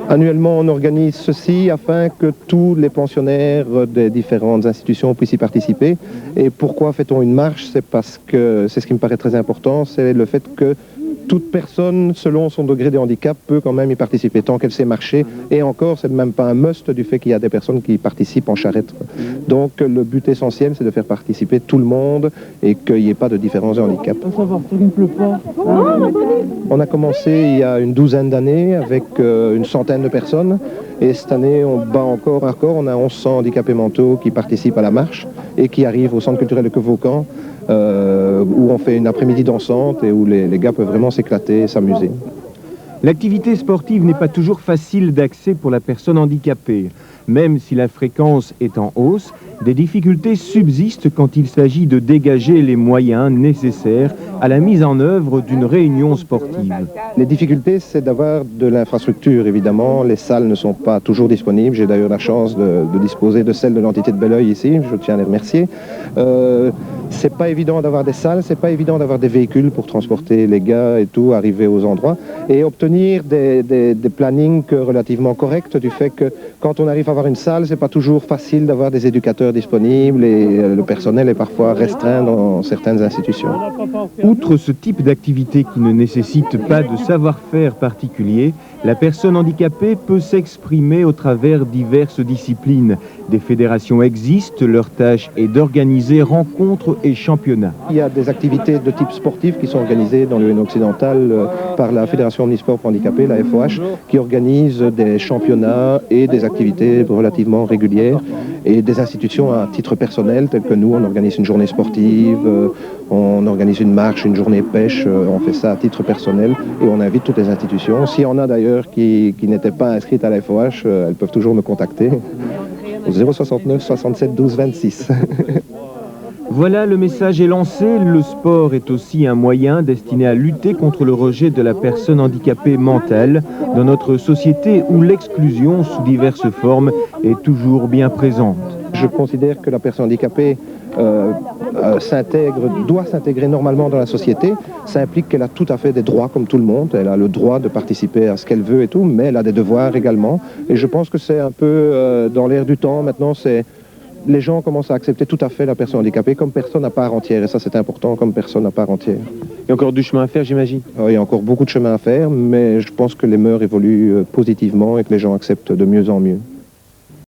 Annuellement, on organise ceci afin que tous les pensionnaires des différentes institutions puissent y participer. Et pourquoi fait-on une marche? C'est parce que, c'est ce qui me paraît très important, c'est le fait que toute personne, selon son degré de handicap, peut quand même y participer, tant qu'elle sait marcher. Et encore, c'est même pas un must du fait qu'il y a des personnes qui participent en charrette. Donc le but essentiel, c'est de faire participer tout le monde et qu'il n'y ait pas de différence de handicap. On a commencé il y a une douzaine d'années avec une centaine de personnes. Et cette année, on bat encore un record. On a 1100 handicapés mentaux qui participent à la marche et qui arrivent au centre culturel de Quevaucan, où on fait une après-midi dansante et où les gars peuvent vraiment s'éclater et s'amuser. L'activité sportive n'est pas toujours facile d'accès pour la personne handicapée. Même si la fréquence est en hausse, des difficultés subsistent quand il s'agit de dégager les moyens nécessaires à la mise en œuvre d'une réunion sportive. Les difficultés, c'est d'avoir de l'infrastructure, évidemment. Les salles ne sont pas toujours disponibles. J'ai d'ailleurs la chance de disposer de celles de l'entité de Belleuil ici. Je tiens à les remercier. C'est pas évident d'avoir des salles, c'est pas évident d'avoir des véhicules pour transporter les gars et tout, arriver aux endroits. Et obtenir des plannings relativement corrects du fait que quand on arrive à avoir une salle, c'est pas toujours facile d'avoir des éducateurs disponibles et le personnel est parfois restreint dans certaines institutions. Outre ce type d'activité qui ne nécessite pas de savoir-faire particulier, la personne handicapée peut s'exprimer au travers diverses disciplines. Des fédérations existent, leur tâche est d'organiser rencontres et championnats. Il y a des activités de type sportif qui sont organisées dans l'Union occidentale par la Fédération omnisport pour handicapés, la FOH, qui organise des championnats et des activités relativement régulières et des institutions à titre personnel, telles que nous, on organise une journée sportive, on organise une marche, une journée pêche, on fait ça à titre personnel et on invite toutes les institutions. S'il y en a d'ailleurs qui n'étaient pas inscrites à la FOH, elles peuvent toujours me contacter au 069 67 12 26. Voilà, le message est lancé. Le sport est aussi un moyen destiné à lutter contre le rejet de la personne handicapée mentale dans notre société où l'exclusion sous diverses formes est toujours bien présente. Je considère que la personne handicapée doit s'intégrer normalement dans la société. Ça implique qu'elle a tout à fait des droits comme tout le monde. Elle a le droit de participer à ce qu'elle veut et tout, mais elle a des devoirs également. Et je pense que c'est un peu dans l'air du temps. Maintenant, les gens commencent à accepter tout à fait la personne handicapée comme personne à part entière. Et ça, c'est important, comme personne à part entière. Il y a encore du chemin à faire, j'imagine. Il y a encore beaucoup de chemin à faire, mais je pense que les mœurs évoluent positivement et que les gens acceptent de mieux en mieux.